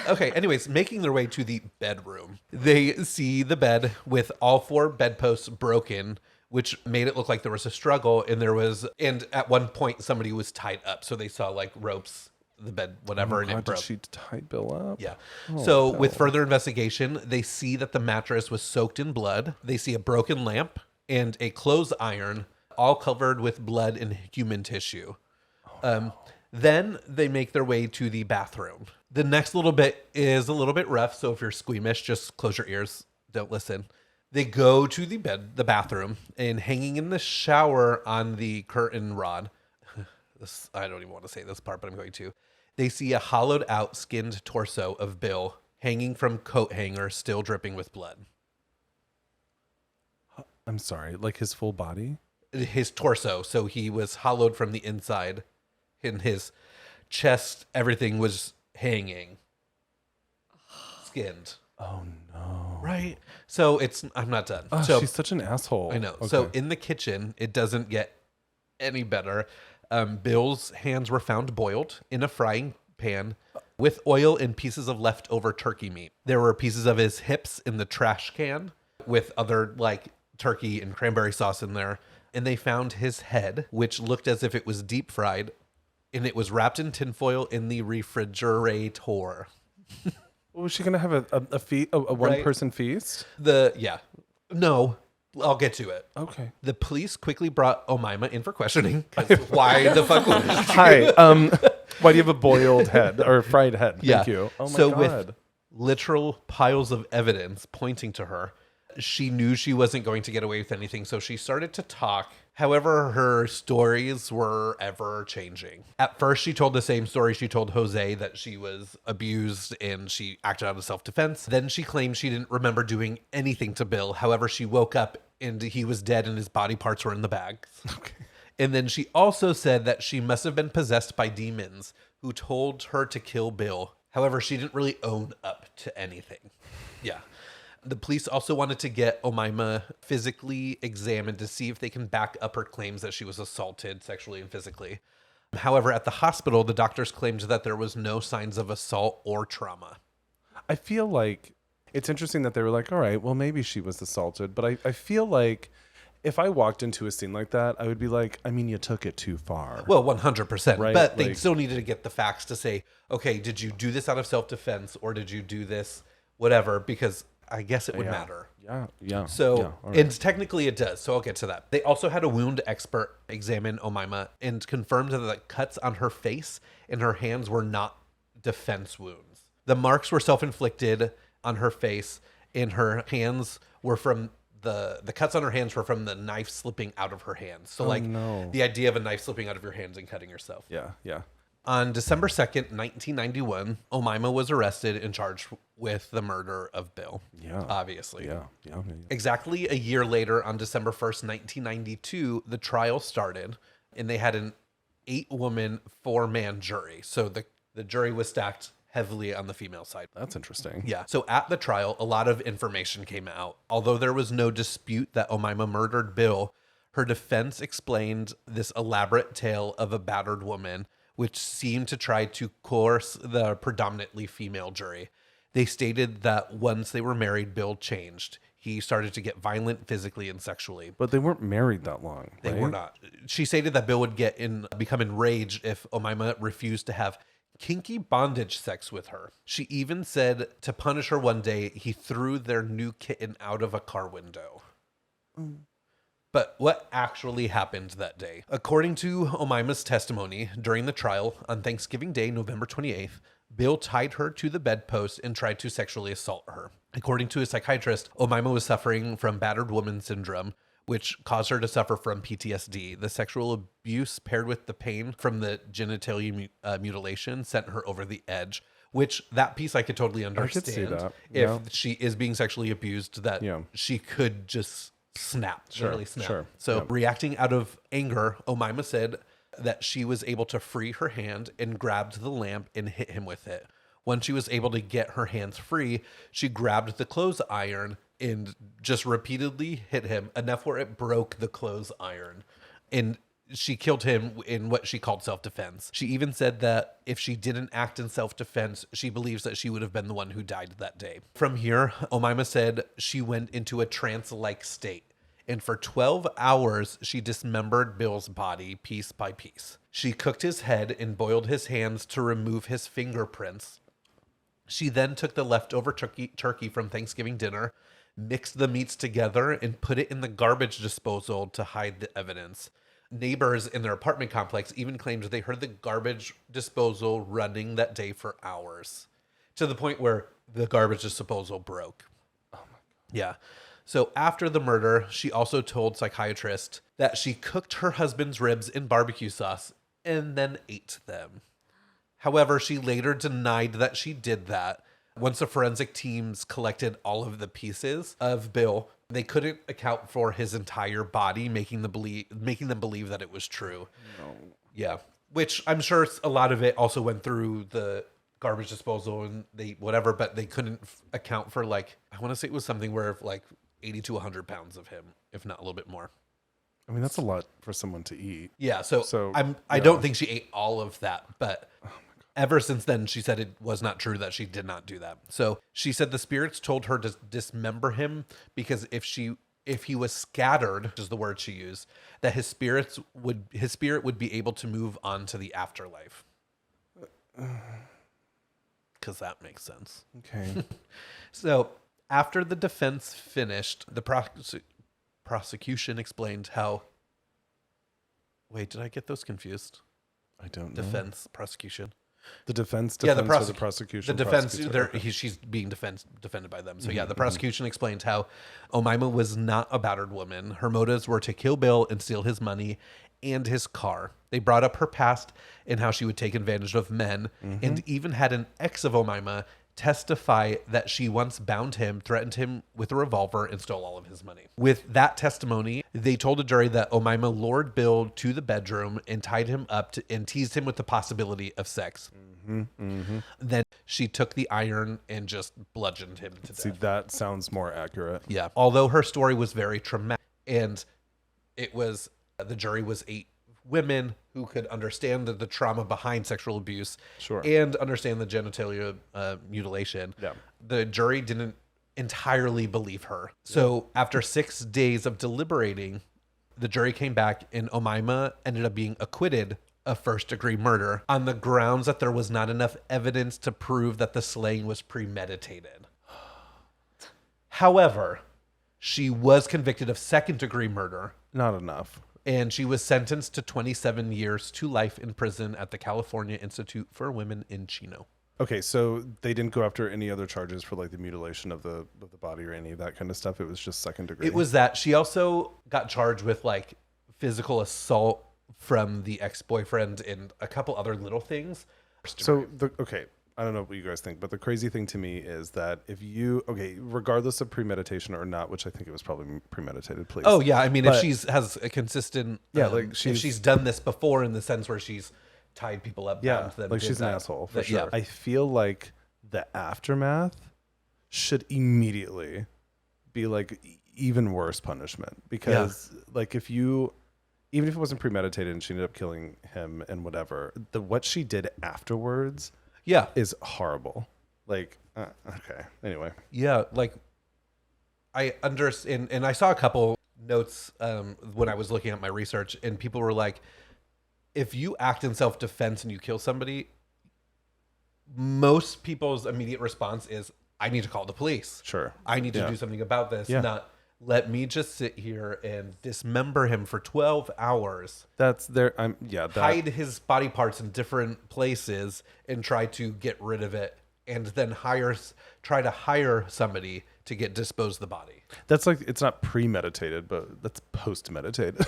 Okay, anyways, making their way to the bedroom, they see the bed with all 4 bedposts broken, which made it look like there was a struggle, and at one point somebody was tied up, so they saw like ropes, the bed, whatever, and it broke. Did she tie Bill up? Yeah. So with further investigation, they see that the mattress was soaked in blood. They see a broken lamp and a clothes iron, all covered with blood and human tissue. Then they make their way to the bathroom. The next little bit is a little bit rough, so if you're squeamish, just close your ears. Don't listen. They go to the bathroom, and hanging in the shower on the curtain rod, I don't even want to say this part, but I'm going to. They see a hollowed out skinned torso of Bill hanging from coat hanger, still dripping with blood. I'm sorry, like his full body? His torso, so he was hollowed from the inside. In his chest, everything was hanging. Skinned. Oh no. Right? So I'm not done. Oh, so she's such an asshole. I know. Okay. So in the kitchen, it doesn't get any better. Bill's hands were found boiled in a frying pan with oil and pieces of leftover turkey meat. There were pieces of his hips in the trash can with other like turkey and cranberry sauce in there. And they found his head, which looked as if it was deep fried, and it was wrapped in tinfoil in the refrigerator. Was she gonna have a one person feast? No, I'll get to it. Okay. The police quickly brought Omaima in for questioning. 'Cause why the fuck would she? Hi. Why do you have a boiled head or fried head? Thank you. Oh my God. With literal piles of evidence pointing to her, she knew she wasn't going to get away with anything, so she started to talk. However, her stories were ever changing. At first, she told the same story she told Jose, that she was abused and she acted out of self-defense. Then she claimed she didn't remember doing anything to Bill. However, she woke up and he was dead and his body parts were in the bags. Okay. And then she also said that she must have been possessed by demons who told her to kill Bill. However, she didn't really own up to anything. Yeah. The police also wanted to get Omaima physically examined to see if they can back up her claims that she was assaulted sexually and physically. However, at the hospital, the doctors claimed that there was no signs of assault or trauma. I feel like it's interesting that they were like, all right, well, maybe she was assaulted. But I feel like if I walked into a scene like that, I would be like, I mean, you took it too far. Well, 100%. Right? But they still needed to get the facts to say, okay, did you do this out of self-defense or did you do this whatever? Because I guess it would matter. Yeah. So, all right. and technically it does. So I'll get to that. They also had a wound expert examine Omaima and confirmed that the cuts on her face and her hands were not defense wounds. The marks were self-inflicted on her face, and her hands were from the cuts on her hands were from the knife slipping out of her hands. So the idea of a knife slipping out of your hands and cutting yourself. Yeah. On December 2nd, 1991, Omaima was arrested and charged with the murder of Bill. Yeah. Obviously. Yeah. Exactly a year later, on December 1st, 1992, the trial started, and they had an 8-woman, 4-man jury. So the jury was stacked heavily on the female side. That's interesting. Yeah. So at the trial, a lot of information came out. Although there was no dispute that Omaima murdered Bill, her defense explained this elaborate tale of a battered woman, which seemed to try to coerce the predominantly female jury. They stated that once they were married, Bill changed. He started to get violent physically and sexually. But they weren't married that long. They right? were not. She stated that Bill would become enraged if Omaima refused to have kinky bondage sex with her. She even said to punish her one day, he threw their new kitten out of a car window. But what actually happened that day? According to Omaima's testimony, during the trial on Thanksgiving Day, November 28th, Bill tied her to the bedpost and tried to sexually assault her. According to a psychiatrist, Omaima was suffering from battered woman syndrome, which caused her to suffer from PTSD. The sexual abuse paired with the pain from the genitalia mutilation sent her over the edge, which that piece I could totally understand. I could see that. If she is being sexually abused, that she could just snap, literally snap. Sure. So reacting out of anger, Omaima said that she was able to free her hand and grabbed the lamp and hit him with it. Once she was able to get her hands free, she grabbed the clothes iron and just repeatedly hit him enough where it broke the clothes iron. And she killed him in what she called self-defense. She even said that if she didn't act in self-defense, she believes that she would have been the one who died that day. From here, Omaima said she went into a trance-like state. And for 12 hours, she dismembered Bill's body piece by piece. She cooked his head and boiled his hands to remove his fingerprints. She then took the leftover turkey from Thanksgiving dinner, mixed the meats together, and put it in the garbage disposal to hide the evidence. Neighbors in their apartment complex even claimed they heard the garbage disposal running that day for hours, to the point where the garbage disposal broke. Oh my God. Yeah. So after the murder, she also told psychiatrists that she cooked her husband's ribs in barbecue sauce and then ate them. However, she later denied that she did that. Once the forensic teams collected all of the pieces of Bill, they couldn't account for his entire body, making them believe that it was true. No. Yeah. Which I'm sure a lot of it also went through the garbage disposal and but they couldn't account for, like, I want to say it was something where like 80 to 100 pounds of him, if not a little bit more. I mean, that's a lot for someone to eat. Yeah. So I don't think she ate all of that, but ever since then, she said it was not true that she did not do that. So she said the spirits told her to dismember him because if she if he was scattered, which is the word she used, that his spirit would be able to move on to the afterlife. Because that makes sense. Okay. So after the defense finished, the prosecution explained how. Wait, did I get those confused? I don't know. Defense, prosecution. The defense, Yeah, or the prosecution. The defense, prosecutor? Okay. she's being defended by them. So yeah, the prosecution explained how Omaima was not a battered woman. Her motives were to kill Bill and steal his money and his car. They brought up her past and how she would take advantage of men, and even had an ex of Omaima testify that she once bound him, threatened him with a revolver, and stole all of his money. With that testimony, they told a jury that Omaima lured Bill to the bedroom and tied him up and teased him with the possibility of sex. Then she took the iron and just bludgeoned him to death. See, that sounds more accurate. Yeah. Although her story was very traumatic, and it was, the jury was 8 women who could understand the trauma behind sexual abuse, Sure. and understand the genitalia mutilation. Yeah. The jury didn't entirely believe her. So after 6 days of deliberating, the jury came back and Omaima ended up being acquitted of first-degree murder on the grounds that there was not enough evidence to prove that the slaying was premeditated. However, she was convicted of second-degree murder, Not enough. and she was sentenced to 27 years to life in prison at the California Institute for Women in Chino. Okay, so they didn't go after any other charges for like the mutilation of the body or any of that kind of stuff. It was just second degree. It was that. She also got charged with like physical assault from the ex-boyfriend and a couple other little things. So okay, I don't know what you guys think, but the crazy thing to me is that regardless of premeditation or not, which I think it was probably premeditated, please. Oh yeah, I mean, if she's has a consistent, if she's done this before in the sense where she's tied people up, yeah, bound them, like did she's an that. asshole for That- sure. yeah. I feel like the aftermath should immediately be like even worse punishment because like even if it wasn't premeditated and she ended up killing him and whatever, what she did afterwards. Yeah. Is horrible. Like, okay. Anyway. Yeah. Like, I understand. And I saw a couple notes when I was looking at my research, and people were like, if you act in self-defense and you kill somebody, most people's immediate response is, I need to call the police. Sure. I need to do something about this. Yeah. Not let me just sit here and dismember him for 12 hours. That's there. Hide his body parts in different places and try to get rid of it, and then try to hire somebody to dispose the body. That's like, it's not premeditated, but that's post-meditated.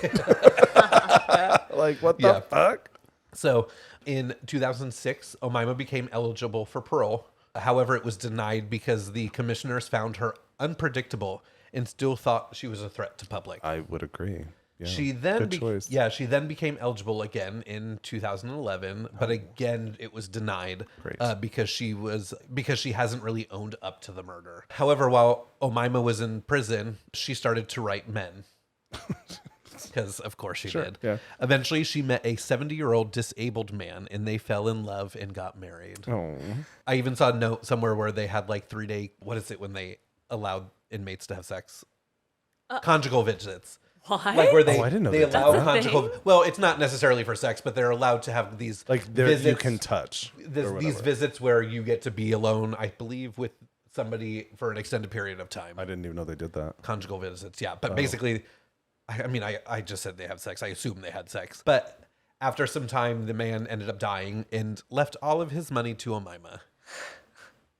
Like, what the fuck? So in 2006, Omaima became eligible for parole. However, it was denied because the commissioners found her unpredictable and still thought she was a threat to public. I would agree. Yeah. She then Good choice. she then became eligible again in 2011, but again it was denied because she hasn't really owned up to the murder. However, while Omaima was in prison, she started to write men. Because of course she did. Yeah. Eventually she met a 70-year-old disabled man and they fell in love and got married. Oh. I even saw a note somewhere where they had like 3-day, what is it when they allowed inmates to have sex? Conjugal visits. What? Like where they, I didn't know they they did allow that. conjugal. Well, it's not necessarily for sex, but they're allowed to have these Like there visits, you can touch. these visits where you get to be alone, I believe, with somebody for an extended period of time. I didn't even know they did that. Conjugal visits, yeah. But basically, I just said they have sex. I assume they had sex. But after some time, the man ended up dying and left all of his money to Omaima.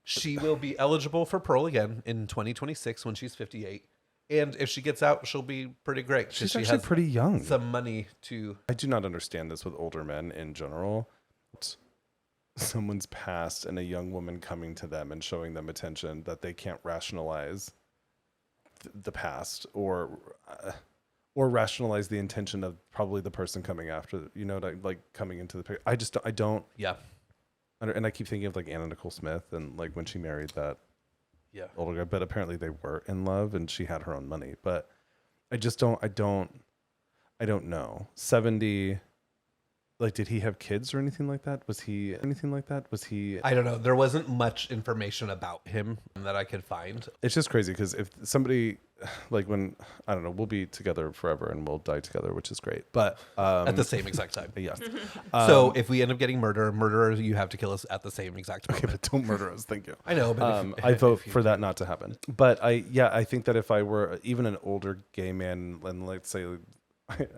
She will be eligible for parole again in 2026 when she's 58. And if she gets out, she'll be pretty great. She's she actually has pretty young. some money to... I do not understand this with older men in general. Someone's past and a young woman coming to them and showing them attention that they can't rationalize the past or rationalize the intention of probably the person coming after, like coming into the picture. I don't. Yeah. And I keep thinking of like Anna Nicole Smith and like when she married that older guy, but apparently they were in love and she had her own money. But I don't know. 70, Like, did he have kids or anything like that? Was he anything like that? Was he? I don't know. There wasn't much information about him that I could find. It's just crazy because if somebody, like when, I don't know, we'll be together forever and we'll die together, which is great. But At the same exact time. yes. So if we end up getting murderers, you have to kill us at the same exact moment. Okay, but don't murder us. Thank you. I know, but I vote for that not to happen. But I think that if I were even an older gay man, and let's say,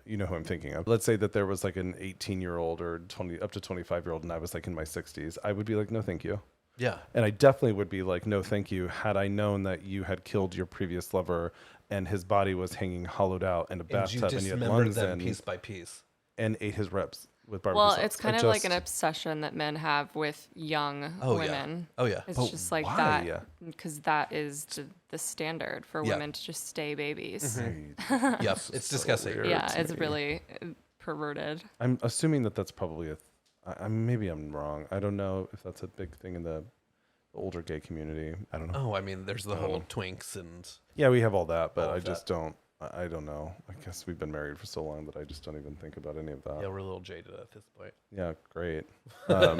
you know who I'm thinking of. Let's say that there was like an 18-year-old or 20 up to 25-year-old, and I was like in my 60s. I would be like, no, thank you. yeah. And I definitely would be like, no, thank you. Had I known that you had killed your previous lover and his body was hanging hollowed out in a And you bathtub and you had dismembered lungs them in piece by piece. and ate his reps with barbecue Well, sauce. it's kind of like an obsession that men have with young women. Oh, yeah. It's But just like why? that because that is the standard for Yeah. women to just stay babies. Yep. It's disgusting. weird. Yeah, to it's me. really perverted. I'm assuming that that's probably maybe I'm wrong. I don't know if that's a big thing in the older gay community. I don't know. Oh, I mean, there's the whole twinks and Yeah, we have all that, but All I of just don't. I don't know. I guess we've been married for so long that I just don't even think about any of that. yeah, we're a little jaded at this point. Yeah, great. I'm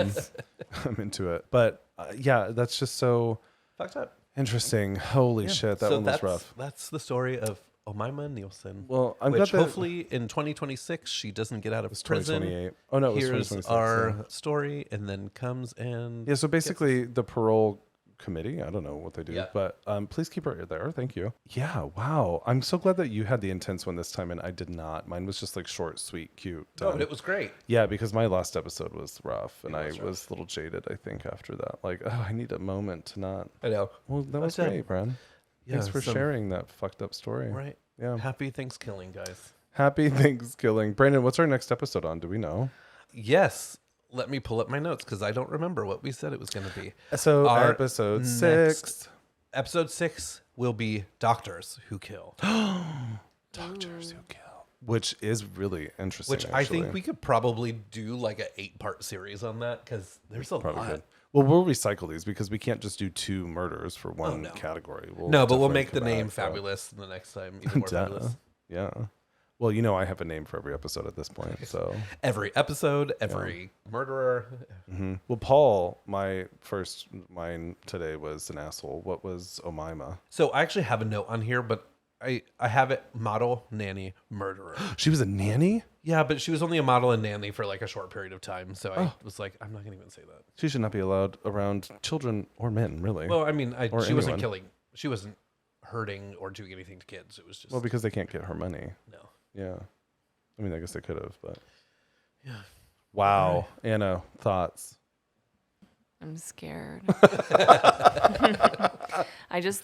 into it. But yeah, that's just so Fucked up. interesting. Holy shit, that So one was that's rough. That's the story of Omaima Nelson. Well, I'm which glad that hopefully in 2026 she doesn't get out of it's prison. 2028. Oh no, it was Here's 2026. our yeah. story, and then comes and Yeah, so basically the parole committee, I don't know what they do, Yeah. but please keep her there. Thank you. Yeah, wow. I'm so glad that you had the intense one this time and I did not. Mine was just like short, sweet, cute. Oh, but it was great. Yeah, because my last episode was rough and I was was a little jaded, I think, after that. Like, oh, I need a moment to not. I know. Well, that was But, great, Bren. Thanks for some- sharing that fucked up story. Right. Yeah. Happy Thanksgiving, guys. Happy Thanksgiving. Brandon, what's our next episode on? Do we know? Yes. Let me pull up my notes because I don't remember what we said it was going to be. So, Our episode next- 6. Episode 6 will be Doctors Who Kill, Doctors Who Kill. Which is really interesting. which I think actually. we could probably do like a 8-part series on that because there's a Probably lot. could. Well, we'll recycle these because we can't just do 2 murders for one no. category. No, but we'll definitely make the come name back, fabulous the next time. Even more Duh. fabulous. Yeah. Well, you know, I have a name for every episode at this point. So, Every episode, every murderer. well, Paul, mine today was an asshole. What was Omaima? So I actually have a note on here, but I have it model, nanny, murderer. She was a nanny? Yeah, but she was only a model and nanny for like a short period of time. So I was like, I'm not going to even say that. She should not be allowed around children or men, really. Well, I mean, Or she wasn't anyone. killing. She wasn't hurting or doing anything to kids. It was just, Well, because they can't get her money. no. Yeah. I mean, I guess they could have, but. Yeah. Wow. Anna, thoughts? I'm scared.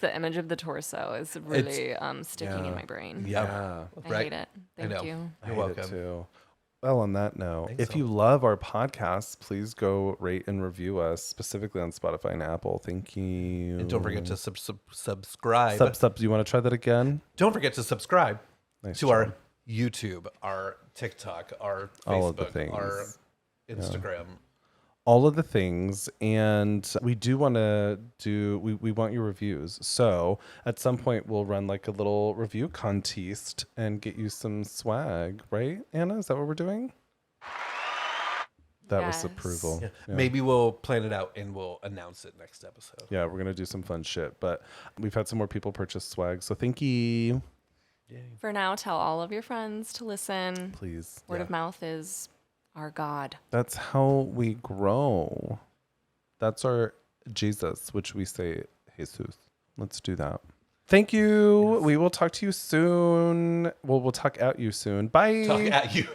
The image of the torso is really sticking in my brain. Yeah. I Right. hate it. I Thank know. you. I You're hate it welcome. too. Well, on that note, Thanks if so you love our podcasts, please go rate and review us, specifically on Spotify and Apple. Thank you. And don't forget to subscribe. Sub. You want to try that again? Don't forget to subscribe Nice to job. our YouTube, our TikTok, our Facebook, All of the things. our Instagram. All of the things, and we do want to do. We want your reviews. So at some point, we'll run like a little review contest and get you some swag. Right, Anna? Is that what we're doing? That was Yes. approval. Yeah. Yeah. Maybe we'll plan it out and we'll announce it next episode. Yeah, we're gonna do some fun shit. But we've had some more people purchase swag, so thank you. Yay. For now, tell all of your friends to listen. Please. Word of mouth is our God. That's how we grow. That's our Jesus, which we say Jesus. Let's do that. Thank you. Yes. We will talk to you soon. Well, we'll talk at you soon. Bye. Talk at you.